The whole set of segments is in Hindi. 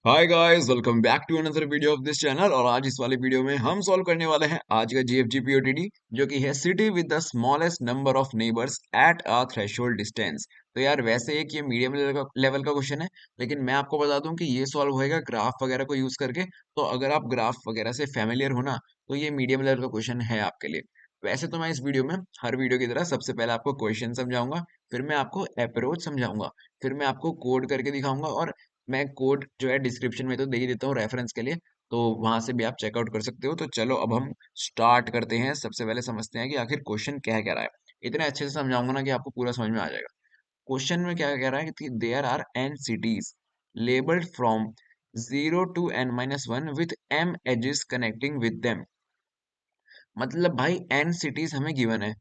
Hi guys, welcome back to another video of this channel. और आज इस वाले वीडियो में हम सॉल्व करने वाले हैं आज का जीएफजीपीओटीडी, जो कि है city with the smallest number of neighbours at a threshold distance. तो यार वैसे एक ये मीडियम लेवल का क्वेश्चन है, लेकिन मैं आपको बता दूं कि ये सॉल्व होएगा ग्राफ वगैरह को यूज करके। तो अगर आप ग्राफ वगैरह से फेमिलियर हो ना, तो ये मीडियम लेवल का क्वेश्चन है आपके लिए। वैसे तो मैं इस वीडियो में हर वीडियो की तरह सबसे पहले आपको क्वेश्चन समझाऊंगा, फिर मैं आपको अप्रोच समझाऊंगा, फिर मैं आपको कोड करके दिखाऊंगा। और मैं कोड जो है डिस्क्रिप्शन में तो दे ही देता हूँ रेफरेंस के लिए, तो वहां से भी आप चेकआउट कर सकते हो। तो चलो अब हम स्टार्ट करते हैं। सबसे पहले समझते हैं कि आखिर क्वेश्चन क्या कह रहा है। इतने अच्छे से समझाऊंगा ना कि आपको पूरा समझ में आ जाएगा। क्वेश्चन में क्या कह रहा है कि there are N cities labeled from 0 to n-1 with m edges connecting with them. मतलब भाई एन सिटीज हमें गिवन है।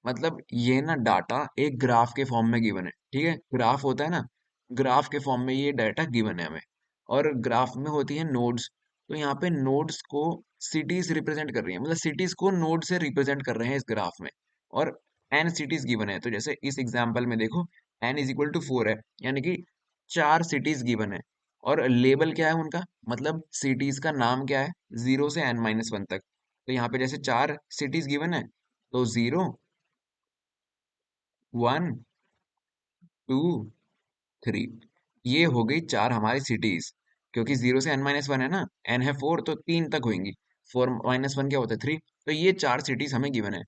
मतलब ये ना डाटा एक ग्राफ के फॉर्म में गिवन है। ठीक है, ग्राफ होता है ना, ग्राफ के फॉर्म में ये डाटा गिवन है हमें। और ग्राफ में होती है नोड्स। तो यहाँ पे नोड्स को सिटीज रिप्रेजेंट कर रही है, मतलब सिटीज को नोड से रिप्रेजेंट कर रहे हैं इस ग्राफ में। और एन सिटीज गिवन है, तो जैसे इस एग्जाम्पल में देखो, एन इज इक्वल टू 4 है, यानी कि 4 सिटीज गिवन है। और लेबल क्या है उनका, मतलब सिटीज का नाम क्या है, 0 से n-1 तक। तो यहाँ पे जैसे 4 सिटीज गिवन है, तो 0, 1, 2, 3, ये हो गई 4 हमारी सिटीज। क्योंकि 0 से n-1 है ना, n है 4 तो 3 तक होंगी। 4 - 1 क्या होता है, 3। तो ये 4 सिटीज हमें गिवन है।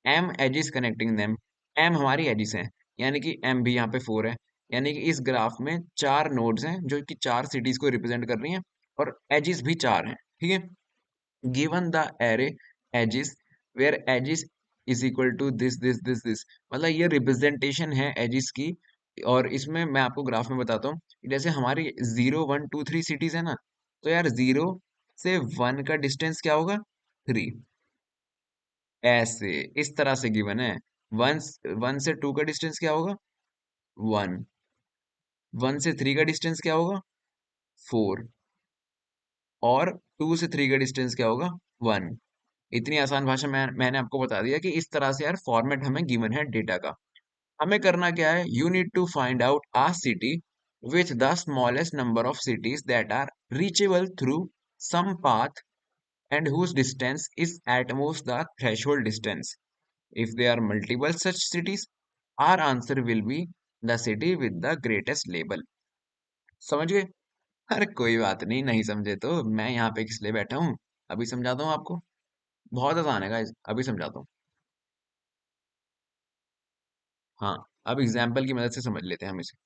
m edges connecting them, m हमारी एजिस है, यानी कि m भी यहाँ पे 4 है। यानी कि इस ग्राफ में 4 नोड्स हैं जो कि 4 सिटीज को रिप्रेजेंट कर रही हैं, और एजिस भी 4 हैं। ठीक है, given the array edges where edges is equal to this, मतलब ये रिप्रेजेंटेशन है एजिस की। और इसमें मैं आपको ग्राफ में बताता हूँ कि जैसे हमारी 0, 1, 2, 3 सिटीज है ना, तो यार 0 से 1 का डिस्टेंस क्या होगा, 3। ऐसे इस तरह से गिवन है। वन 1 से 2 का डिस्टेंस क्या होगा, 1। 1 से 3 का डिस्टेंस क्या होगा, 4। और 2 से 3 का डिस्टेंस क्या होगा, 1। इतनी आसान भाषा में मैंने आपको बता दिया कि इस तरह से यार फॉर्मेट हमें गिवन है डेटा का। हमें करना क्या है, you need to find out a city with the smallest number of cities that are reachable through some path and whose distance is at most the threshold distance. If there are multiple such cities, our answer will be the city with the greatest label. समझ गए? अरे कोई बात नहीं, नहीं समझे तो मैं यहाँ पे किस लिए बैठा हूँ, अभी समझाता हूँ आपको। बहुत आसान है गाइस, अभी समझाता हूँ। हाँ, अब एग्जाम्पल की मदद से समझ लेते हैं हम इसे।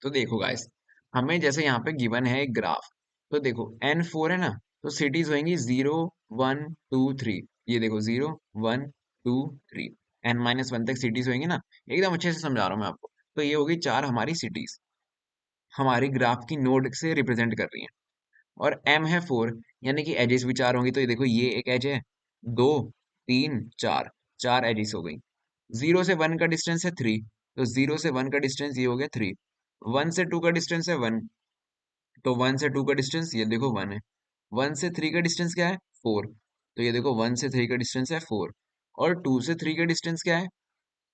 तो देखो गाइस, हमें जैसे यहाँ पे गिवन है एक ग्राफ। तो देखो n4 है ना, तो सिटीज होंगी 0, 1, 2, 3। ये देखो 0, 1, 2, 3, n-1 तक सिटीज होंगी ना। एकदम अच्छे से समझा रहा हूँ मैं आपको। तो ये होगी 4 हमारी सिटीज, हमारी ग्राफ की नोड से रिप्रेजेंट कर रही हैं। और m है 4, यानी कि एजेस भी 4 होंगी। तो ये देखो, ये एक एज है, 2, 3, 4, 4 एजेस हो गई। 0 से 1 का डिस्टेंस है 3, तो 0 से 1 का डिस्टेंस ये हो गया 3। 1 से 2 का डिस्टेंस है 1, तो 1 से 2 का डिस्टेंस ये देखो 1 है। 1 से 3 का डिस्टेंस क्या है, 4, तो ये देखो 1 से 3 का डिस्टेंस है 4। और 2 से 3 का डिस्टेंस क्या है,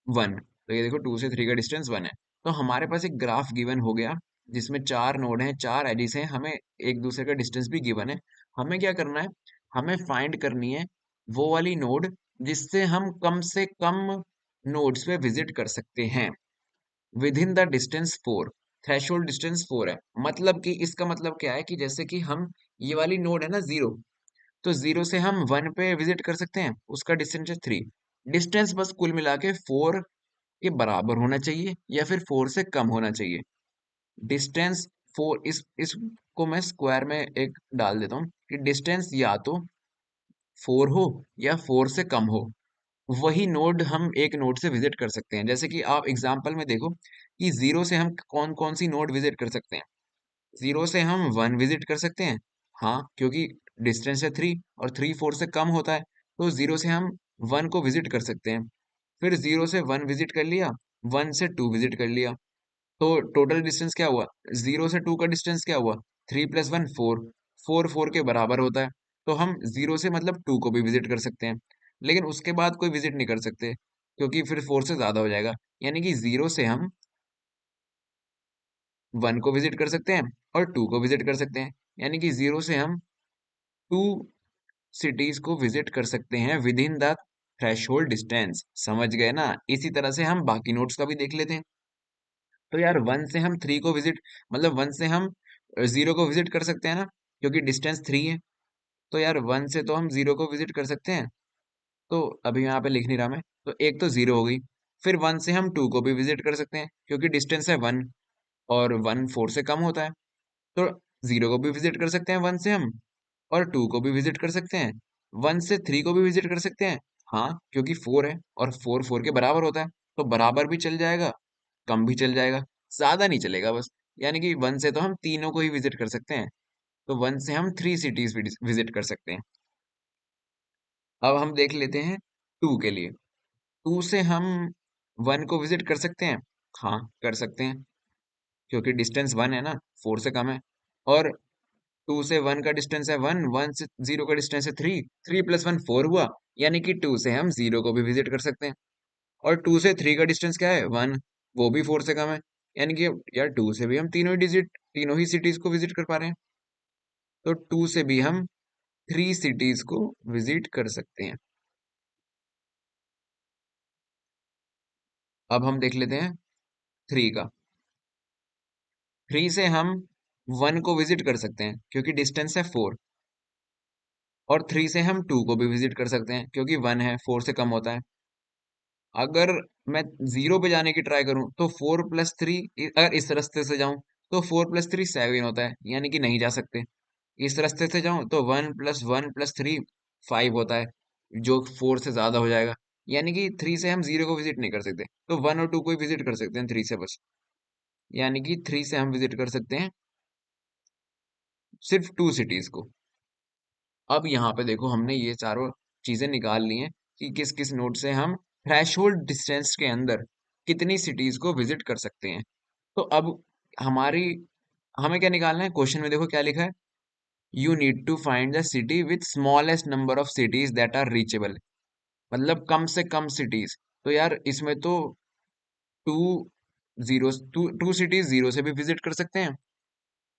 1, तो ये देखो 2 से 3 का डिस्टेंस 1 है। तो हमारे पास एक ग्राफ गिवन हो गया, जिसमें 4 नोड हैं, 4 एजिस हैं, हमें एक दूसरे का डिस्टेंस भी गिवन है। हमें क्या करना है, हमें फाइंड करनी है वो वाली नोड जिससे हम कम से कम नोड्स पे विजिट कर सकते हैं with in the distance 4। Threshold distance 4 है। मतलब कि इसका मतलब क्या है कि जैसे कि हम, ये वाली नोड है ना 0, तो 0 से हम 1 पे विजिट कर सकते हैं, उसका डिस्टेंस है 3। डिस्टेंस बस कुल मिला के 4 के बराबर होना चाहिए या फिर 4 से कम होना चाहिए। डिस्टेंस 4, इसको मैं स्क्वायर में एक डाल देता हूँ कि डिस्टेंस या तो 4 हो या 4 से कम हो, वही नोड हम एक नोड से विजिट कर सकते हैं। जैसे कि आप एग्जांपल में देखो कि 0 से हम कौन कौन सी नोड विजिट कर सकते हैं। 0 से हम 1 विजिट कर सकते हैं, हाँ, क्योंकि डिस्टेंस है 3 और 3 4 से कम होता है। तो 0 से हम 1 को विजिट कर सकते हैं। फिर 0 से 1 विजिट कर लिया, 1 से 2 विजिट कर लिया, तो टोटल डिस्टेंस क्या हुआ, 0 से 2 का डिस्टेंस क्या हुआ, 3 + 1 4, 4 4 के बराबर होता है। तो हम 0 से मतलब 2 को भी विजिट कर सकते हैं, लेकिन उसके बाद कोई विजिट नहीं कर सकते, क्योंकि फिर 4 से ज्यादा हो जाएगा। यानी कि 0 से हम वन को विजिट कर सकते हैं और टू को विजिट कर सकते हैं, यानी कि जीरो से हम टू सिटीज को विजिट कर सकते हैं with in the threshold distance. समझ गए ना? इसी तरह से हम बाकी नोट्स का भी देख लेते हैं। तो यार वन से हम थ्री को विजिट, मतलब वन से हम जीरो को विजिट कर सकते हैं ना, क्योंकि डिस्टेंस थ्री है। तो यार वन से तो हम जीरो को विजिट कर सकते हैं। तो अभी यहाँ पे लिख नहीं रहा मैं, तो एक तो जीरो हो गई। फिर वन से हम टू को भी विजिट कर सकते हैं क्योंकि डिस्टेंस है वन, और वन फोर से कम होता है। तो जीरो को भी विजिट कर सकते हैं वन से हम, और टू को भी विजिट कर सकते हैं। वन से थ्री को भी विजिट कर सकते हैं, हाँ, क्योंकि फोर है और फोर फोर के बराबर होता है। तो बराबर भी चल जाएगा, कम भी चल जाएगा, ज्यादा नहीं चलेगा बस। यानी कि वन से तो हम तीनों को ही विजिट कर सकते हैं। तो वन से हम थ्री सिटीज विजिट कर सकते हैं। अब हम देख लेते हैं टू के लिए। टू से हम वन को विजिट कर सकते हैं, हाँ कर सकते हैं, क्योंकि डिस्टेंस वन है ना, फोर से कम है। और टू से वन का डिस्टेंस है वन, वन से जीरो का डिस्टेंस है three, three plus one four हुआ। यानी कि टू से हम जीरो को भी विजिट कर सकते हैं। और टू से थ्री का डिस्टेंस क्या है, वन, वो भी फोर से कम है। यानी कि यार टू से भी हम तीनों ही सिटीज को विजिट कर पा रहे हैं। तो टू से भी हम थ्री सिटीज को विजिट कर सकते हैं। अब हम देख लेते हैं थ्री का। थ्री से हम वन को विजिट कर सकते हैं क्योंकि डिस्टेंस है फोर, और थ्री से हम टू को भी विजिट कर सकते हैं क्योंकि वन है, फोर से कम होता है। अगर मैं जीरो पे जाने की ट्राई करूं तो फोर प्लस थ्री, अगर इस रास्ते से जाऊं तो फोर प्लस थ्री सेवन होता है, यानी कि नहीं जा सकते। इस रास्ते से जाऊं तो वन प्लस थ्री फाइव होता है, जो फोर से ज्यादा हो जाएगा। यानी कि थ्री से हम जीरो को विजिट नहीं कर सकते, तो वन और टू को ही विजिट कर सकते हैं थ्री से बस। यानी कि थ्री से हम विजिट कर सकते हैं सिर्फ टू सिटीज को। अब यहाँ पे देखो हमने ये चारों चीजें निकाल ली हैं कि किस किस नोड से हम थ्रेशोल्ड डिस्टेंस के अंदर कितनी सिटीज को विजिट कर सकते हैं। तो अब हमारी हमें क्या निकालना है, क्वेश्चन में देखो क्या लिखा है, you need to find the city with smallest number of cities that are reachable, मतलब कम से कम सिटीज। तो यार इसमें तो two zero two cities zero से भी विजिट कर सकते हैं,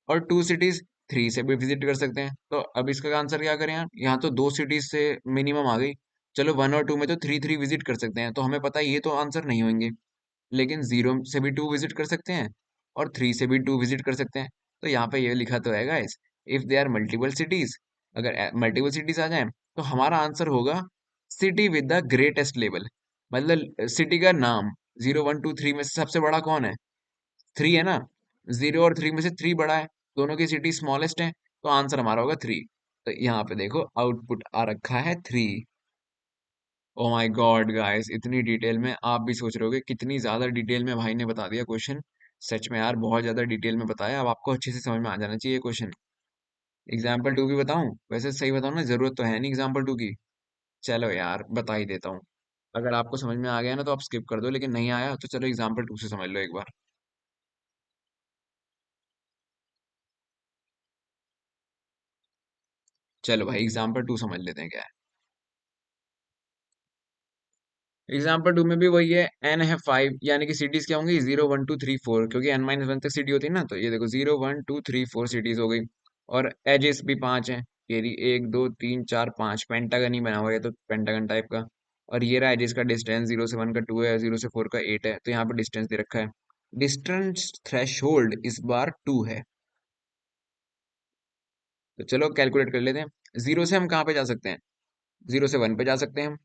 और टू सिटीज थ्री से भी विजिट कर सकते हैं। तो अब इसका आंसर क्या करें यार, यहाँ तो दो सिटीज से मिनिमम आ गई। चलो वन और टू में तो थ्री थ्री विजिट कर सकते हैं, तो हमें पता है ये तो आंसर नहीं होंगे। लेकिन जीरो से भी टू विजिट कर सकते हैं और थ्री से भी टू विजिट कर सकते हैं। तो यहाँ पे ये लिखा तो है guys, if they are multiple cities, अगर मल्टीपल सिटीज आ जाए तो हमारा आंसर होगा city with the greatest level. मतलब सिटी का नाम जीरो वन टू थ्री में से सबसे बड़ा कौन है, थ्री है ना। जीरो और थ्री में से थ्री बड़ा है, दोनों की सिटी स्मॉलेस्ट है, तो आंसर हमारा होगा थ्री। तो यहाँ पे देखो आउटपुट आ रखा है three. Oh my God guys, इतनी डिटेल में आप भी सोच रहे होगे कितनी ज्यादा डिटेल में भाई ने बता दिया क्वेश्चन। सच में यार बहुत ज्यादा डिटेल में बताया, अब आपको अच्छे से समझ में आ जाना चाहिए क्वेश्चन। एग्जाम्पल टू भी बताऊं, वैसे सही बताऊं ना, जरूरत तो है नहीं एग्जाम्पल टू की। चलो यार बता ही देता हूँ। अगर आपको समझ में आ गया ना तो आप स्किप कर दो, लेकिन नहीं आया तो चलो एग्जाम्पल टू से समझ लो एक बार। चलो भाई एग्जाम्पल टू समझ लेते हैं क्या है। एग्जाम्पल टू में भी वही है, एन है फाइव, यानी कि सिटीज क्या होंगी, zero one two three four, क्योंकि एन माइनस वन तक सिटी होती है ना। तो ये देखो zero one two three four cities हो गई। और एजेस भी पांच है, ये रही एक दो तीन चार पांच, पेंटागन ही बना हुआ है तो पेंटागन टाइप का। और ये रहा एजेस का डिस्टेंस, जीरो से वन का टू है, जीरो से फोर का एट है, तो यहाँ पे डिस्टेंस दे रखा है। डिस्टेंस थ्रेशोल्ड इस बार टू है। तो चलो कैलकुलेट कर लेते हैं, जीरो से हम कहाँ पे जा सकते हैं, जीरो से वन पे जा सकते हैं हम,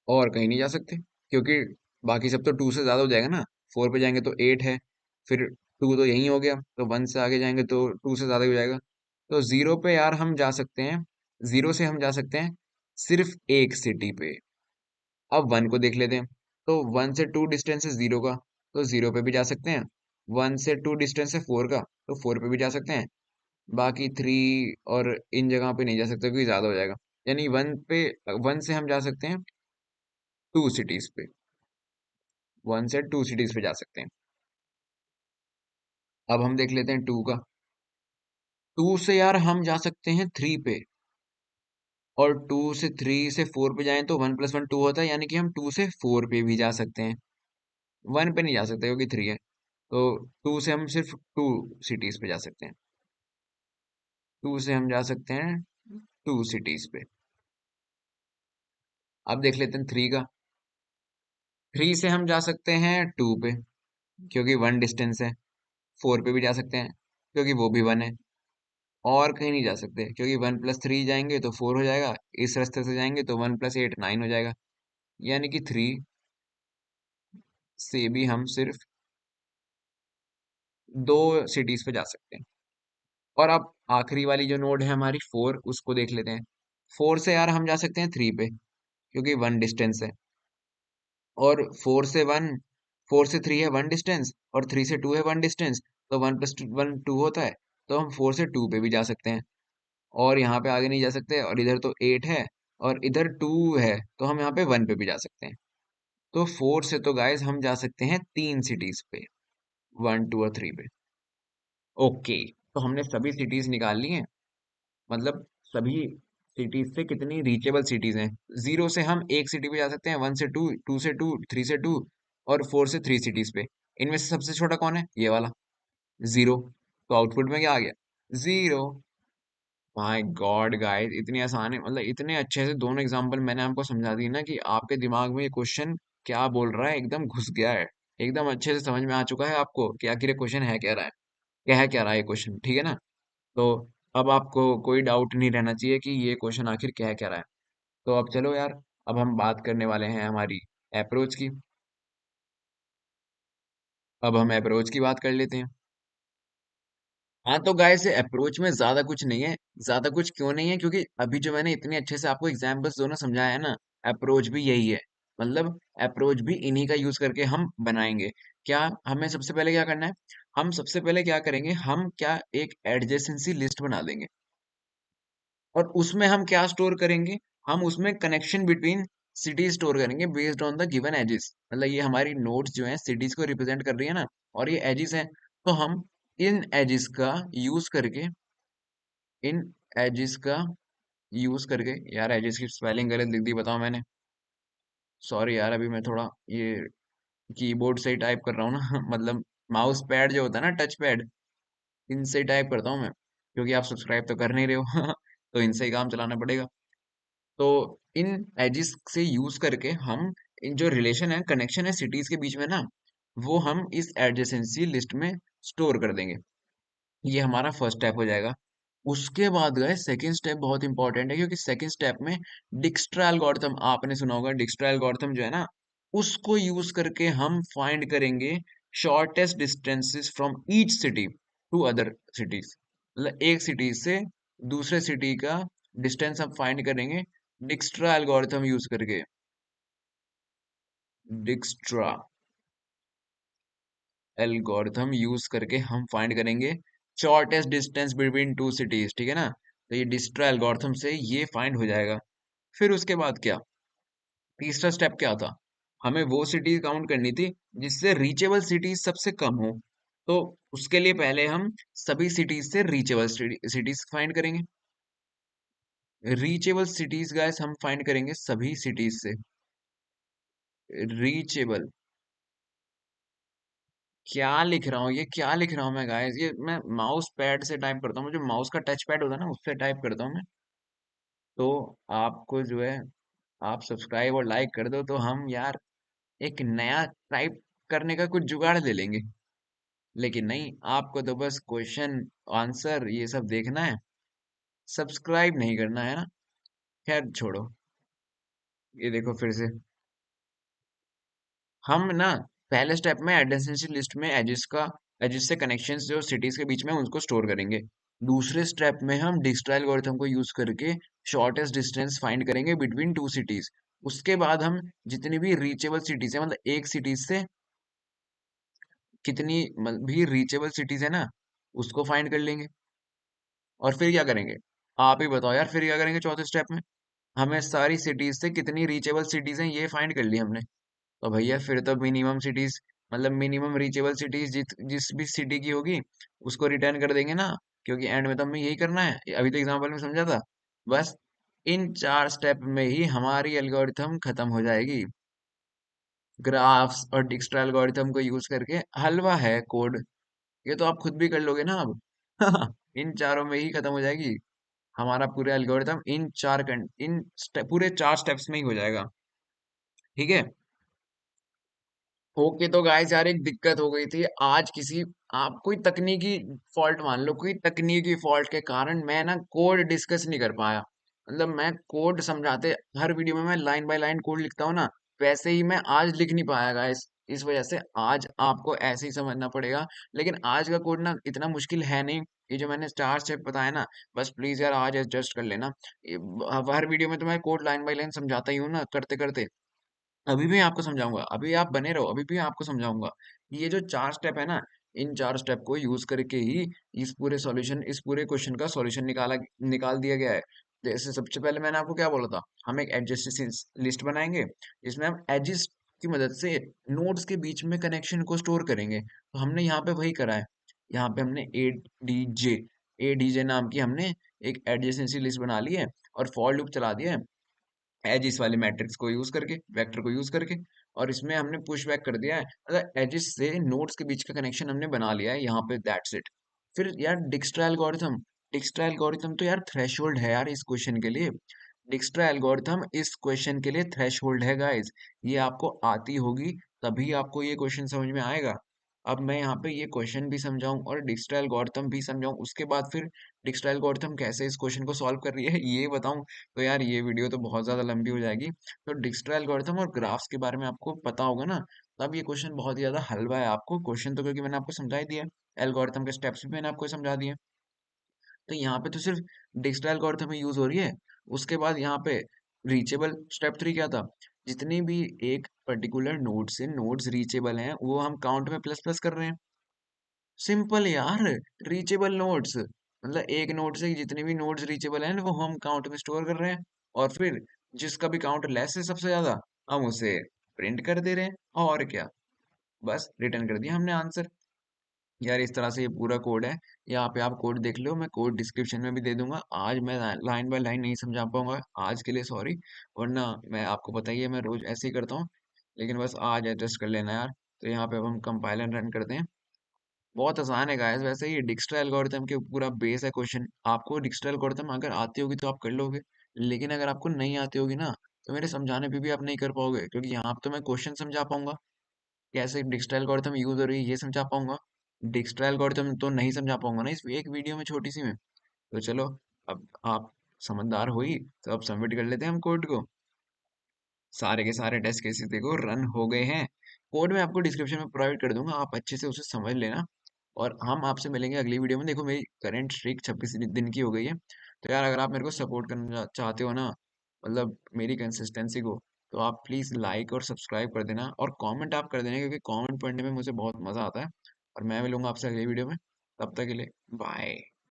और कहीं नहीं जा सकते, क्योंकि बाकी सब तो टू से ज्यादा हो जाएगा ना। फोर पे जाएंगे तो एट है, फिर टू तो यही हो गया, तो वन से आगे जाएंगे तो टू से ज्यादा ही हो जाएगा। तो जीरो पे यार हम जा सकते हैं, जीरो से हम जा सकते हैं सिर्फ एक सिटी पे। अब वन को देख लेते हैं, तो वन से टू डिस्टेंस है जीरो का, तो जीरो पे भी जा सकते हैं। वन से टू डिस्टेंस है फोर का, तो फोर पे भी जा सकते हैं। बाकी थ्री और इन जगह पे नहीं जा सकते क्योंकि ज्यादा हो जाएगा। यानी वन से हम जा सकते हैं टू सिटीज पे, वन से टू सिटीज पे जा सकते हैं। अब हम देख लेते हैं टू का। टू से यार हम जा सकते हैं थ्री पे, और टू से थ्री से फोर पे जाएं तो वन प्लस वन टू होता है, यानी कि हम टू से फोर पे भी जा सकते हैं। वन पे नहीं जा सकते क्योंकि थ्री है। तो टू से हम सिर्फ टू सिटीज पे जा सकते हैं। टू से हम जा सकते हैं टू सिटीज पे। अब देख लेते हैं थ्री का। थ्री से हम जा सकते हैं टू पे, क्योंकि वन डिस्टेंस है। फोर पे भी जा सकते हैं, क्योंकि वो भी वन है। और कहीं नहीं जा सकते, क्योंकि वन प्लस थ्री जाएंगे तो फोर हो जाएगा। इस रास्ते से जाएंगे तो वन प्लस एट नाइन हो जाएगा। यानी कि थ्री से भी हम सिर्फ दो सिटीज पे जा सकते हैं। और अब आखिरी वाली जो नोड है हमारी फोर, उसको देख लेते हैं। फोर से यार हम जा सकते हैं थ्री पे, क्योंकि वन डिस्टेंस है। और फोर से थ्री है वन डिस्टेंस, और थ्री से टू है वन डिस्टेंस। तो वन प्लस वन टू होता है। तो हम फोर से टू पे भी जा सकते हैं। और यहाँ पे आगे नहीं जा सकते, और इधर तो एट है, और इधर टू है, तो हम यहाँ पे वन पे भी जा सकते हैं। तो फोर से तो गाइस हम जा सकते हैं तीन सिटीज पे, वन टू और थ्री पे। ओके, तो हमने सभी सिटीज निकाल ली हैं। मतलब सभी सिटीज से कितनी रीचेबल सिटीज हैं। जीरो से हम एक सिटी पे जा सकते हैं, वन से टू, टू से टू, थ्री से टू, और फोर से थ्री सिटीज पे। इनमें से सबसे छोटा कौन है? ये वाला, जीरो। तो आउटपुट में क्या आ गया? जीरो। माय गॉड गाइस, इतनी आसान है, मतलब इतने अच्छे से दोनों एग्जांपल मैंने आपको समझा दी ना, कि आपके दिमाग में ये क्वेश्चन क्या बोल रहा है एकदम घुस गया है। एकदम अच्छे से समझ में आ चुका है आपको कि आखिर ये क्वेश्चन है क्या रहा है, क्या है क्या रहा है ये क्वेश्चन, ठीक है ना? तो अब आपको कोई डाउट नहीं रहना चाहिए कि ये क्वेश्चन आखिर क्या है क्या रहा है। तो अब चलो यार, अब हम बात करने वाले हैं हमारी अप्रोच की। अब हम अप्रोच की बात कर लेते हैं। हाँ तो गाइस, अप्रोच में ज्यादा कुछ नहीं है। ज्यादा कुछ क्यों नहीं है? क्योंकि अभी जो मैंने इतने अच्छे से आपको एग्जाम्पल्स दोनों समझाया है ना, अप्रोच भी यही है। मतलब अप्रोच भी इन्हीं का यूज करके हम बनाएंगे। क्या हमें सबसे पहले क्या करना है? हम सबसे पहले क्या करेंगे, हम क्या एक एडजेसेंसी लिस्ट बना देंगे। और उसमें हम क्या स्टोर करेंगे? हम उसमें कनेक्शन बिटवीन सिटीज स्टोर करेंगे based on the given edges. मतलब ये हमारी नोड्स जो हैं सिटीज को रिप्रेजेंट कर रही है ना, और ये एजेस हैं। तो हम इन एजेस का यूज करके इन एजेस का यूज करके यार एजेस की स्पेलिंग गलत लिख दी, बताओ मैंने। सॉरी यार, अभी मैं थोड़ा ये कीबोर्ड से ही टाइप कर रहा हूँ ना मतलब माउस पैड जो होता है ना, टच पैड, इनसे ही टाइप करता हूँ मैं, क्योंकि आप सब्सक्राइब तो कर नहीं रहे हो तो इनसे ही काम चलाना पड़ेगा। तो इन एजिस से यूज करके हम इन जो रिलेशन है, कनेक्शन है सिटीज के बीच में ना, वो हम इस एडजेसेंसी लिस्ट में स्टोर कर देंगे। ये हमारा फर्स्ट स्टेप हो जाएगा। उसके बाद गए सेकंड स्टेप बहुत इंपॉर्टेंट है, क्योंकि सेकंड स्टेप में डिक्स्ट्रा एल्गोरिथम, आपने सुना होगा डिक्स्ट्रा एल्गोरिथम जो है ना, उसको यूज करके हम फाइंड करेंगे shortest distances from each city to other cities. मतलब एक सिटी से दूसरे सिटी का डिस्टेंस हम फाइंड करेंगे डिक्स्ट्रा एल्गोरिथम यूज करके। डिक्स्ट्रा एल्गोरिथम यूज करके हम फाइंड करेंगे shortest distance between two cities, ठीक है ना? तो ये डिक्स्ट्रा एल्गोरिथम से ये फाइंड हो जाएगा। फिर उसके बाद क्या? तीसरा स्टेप क्या था? हमें वो सिटीज काउंट करनी थी जिससे रीचेबल सिटीज सबसे कम हो। तो उसके लिए पहले हम सभी सिटीज से रीचेबल सिटीज फाइंड करेंगे। रीचेबल सिटीज गाइस हम फाइंड करेंगे सभी सिटीज से। रीचेबल, क्या लिख रहा हूँ, ये क्या लिख रहा हूँ मैं गाइस? ये मैं माउस पैड से टाइप करता हूँ, जो माउस का टच पैड होता है ना, उससे टाइप करता हूँ मैं। तो आपको जो है, आप सब्सक्राइब और लाइक कर दो तो हम यार एक नया टाइप करने का कुछ जुगाड़ ले लेंगे। लेकिन नहीं, आपको तो बस क्वेश्चन आंसर ये सब देखना है, सब्सक्राइब नहीं करना है ना। खैर छोड़ो, ये देखो फिर से। हम ना पहले स्टेप में एडजेसेंसी लिस्ट में एजिस से कनेक्शंस जो सिटीज के बीच में हैं, उनको स्टोर करेंगे। दूसरे स्टेप में हम डिक्स्ट्रा एल्गोरिथम को यूज करके शॉर्टेस्ट डिस्टेंस फाइंड करेंगे बिटवीन टू सिटीज। उसके बाद हम जितनी भी रीचेबल सिटीज है, मतलब एक सिटीज से कितनी भी रीचेबल सिटीज है ना, उसको फाइंड कर लेंगे। और फिर क्या करेंगे? आप ही बताओ यार, फिर क्या करेंगे चौथे स्टेप में? हमें सारी सिटीज से कितनी रीचेबल सिटीज हैं ये फाइंड कर ली हमने। तो भैया फिर तो मिनिमम सिटीज, मतलब मिनिमम रीचेबल सिटीज जिस भी सिटी की होगी उसको रिटर्न कर देंगे ना, क्योंकि एंड में तो हमें यही करना है। अभी तो एग्जांपल में समझा था। बस इन चार स्टेप में ही हमारी एल्गोरिथम खत्म हो जाएगी। ग्राफ्स और डिक्स्ट्रा एल्गोरिथम को यूज करके हलवा है कोड। ये तो आप खुद भी कर लोगे ना अब। इन चारों में ही खत्म हो जाएगी हमारा पूरा एल्गोरिथम। पूरे 4 स्टेप्स में ही हो जाएगा। ठीक है। ओके तो गाइस यार एक दिक्कत हो गई थी आज किसी, आप कोई तकनीकी फॉल्ट मान लो, कोई तकनीकी फॉल्ट के कारण मैं ना कोड डिस्कस नहीं कर पाया। मतलब मैं कोड समझाते, हर वीडियो में मैं लाइन बाय लाइन कोड लिखता हूँ ना, वैसे ही मैं आज लिख नहीं पाया गाइस। इस वजह से आज आपको ऐसे ही समझना पड़ेगा। लेकिन आज का कोड ना इतना मुश्किल है नहीं। ये जो मैंने 4 स्टेप बताया ना, बस प्लीज यार आज एडजस्ट कर लेना। हर वीडियो में तो मैं कोड लाइन बाय लाइन समझाता ही हूँ ना, करते करते। अभी भी आपको समझाऊंगा, अभी आप बने रहो, अभी भी आपको समझाऊंगा। ये जो 4 स्टेप है ना, इन 4 स्टेप को यूज करके ही इस पूरे क्वेश्चन का सॉल्यूशन निकाल दिया गया है। जैसे सबसे पहले मैंने आपको क्या बोला था, हम एक एडजेसेंट लिस्ट बनाएंगे जिसमें हम एजिस की मदद से नोड्स के बीच में कनेक्शन को स्टोर करेंगे। तो हमने यहाँ पे वही करा है। यहाँ पे हमने ए डी जे नाम की हमने एक एडजेसेंसी लिस्ट बना ली है, और फॉर लूप चला दिया है एजिस वाले मैट्रिक्स को यूज करके, वेक्टर को यूज करके। और इसमें हमने पुश बैक कर दिया है, मतलब एजिस से नोड्स के बीच का कनेक्शन हमने बना लिया है यहाँ पे, दैट्स इट। फिर यार डिक्स्ट्रा एल्गोरिथम तो यार थ्रेशोल्ड है यार इस क्वेश्चन के लिए। डिक्स्ट्रा एल्गोरिथम इस क्वेश्चन के लिए थ्रेशोल्ड है गाइस। ये आपको आती होगी तभी आपको ये क्वेश्चन समझ में आएगा। अब मैं यहाँ पे ये क्वेश्चन भी समझाऊं और डिक्स्ट्रा एल्गोरिथम भी समझाऊं, उसके बाद फिर डिक्स्ट्रा एल्गोरिथम कैसे इस क्वेश्चन को सॉल्व कर रही है ये बताऊं, तो यार ये वीडियो तो बहुत ज्यादा लंबी हो जाएगी। तो डिक्स्ट्रा एल्गोरिथम और ग्राफ्स के बारे में आपको पता होगा ना, तब ये क्वेश्चन बहुत ही ज्यादा हलवा है आपको क्वेश्चन, तो क्योंकि मैंने आपको समझा ही दिया है, एल्गोरिथम के स्टेप्स भी मैंने आपको समझा दिए। तो यहाँ पे तो सिर्फ डिक्स्ट्रा एल्गोरिथम ही यूज हो रही है। उसके बाद यहाँ पे रीचेबल स्टेप 3 क्या था, जितनी भी एक पर्टिकुलर नोड से नोड्स रीचेबल हैं वो हम काउंट में प्लस प्लस कर रहे हैं। सिंपल यार, रीचेबल नोड्स मतलब एक नोड से जितने भी नोड्स रीचेबल हैं वो हम काउंट में स्टोर कर रहे हैं। और फिर जिसका भी काउंट लेस है सबसे ज्यादा, हम उसे प्रिंट कर दे रहे हैं। और क्या, बस रिटर्न कर दिया हमने आंसर। यार इस तरह से ये पूरा कोड है। यहाँ पे आप कोड देख लो, मैं कोड डिस्क्रिप्शन में भी दे दूंगा। आज मैं लाइन बाय लाइन नहीं समझा पाऊंगा, आज के लिए सॉरी। वरना मैं आपको पता ही है मैं रोज ऐसे ही करता हूँ। लेकिन बस आज एडजस्ट कर लेना यार। तो यहाँ पे अब हम कंपाइल एंड रन करते हैं। बहुत आसान है गाइस, वैसे ये डिक्स्ट्रा एल्गोरिथम के पूरा बेस है क्वेश्चन। आपको डिक्स्ट्रा एल्गोरिथम अगर आती होगी तो आप कर लोगे, लेकिन अगर आपको नहीं आती होगी ना, तो मेरे समझाने पे भी आप नहीं कर पाओगे, क्योंकि यहाँ पे तो मैं क्वेश्चन समझा पाऊंगा, कैसे डिक्स्ट्रा एल्गोरिथम यूज हो रही है ये समझा पाऊंगा। डिक्स्ट्रा एल्गोरिथम तो नहीं समझा पाऊंगा ना इस एक वीडियो में छोटी सी में। तो चलो, अब आप समझदार हुई, तो अब सबमिट कर लेते हैं हम कोड को। सारे के सारे टेस्ट केसेस देखो रन हो गए हैं। कोड मैं आपको डिस्क्रिप्शन में प्रोवाइड कर दूंगा, आप अच्छे से उसे समझ लेना। और हम आपसे मिलेंगे अगली वीडियो में। देखो मेरी करंट स्ट्रीक 26 दिन की हो गई है। तो यार अगर आप मेरे को सपोर्ट करना चाहते हो ना, मतलब मेरी कंसिस्टेंसी को, तो आप प्लीज़ लाइक और सब्सक्राइब कर देना और कमेंट आप कर देना, क्योंकि कमेंट पढ़ने में मुझे बहुत मज़ा आता है। और मैं मिलूंगा आपसे अगली वीडियो में, तब तक के लिए बाय।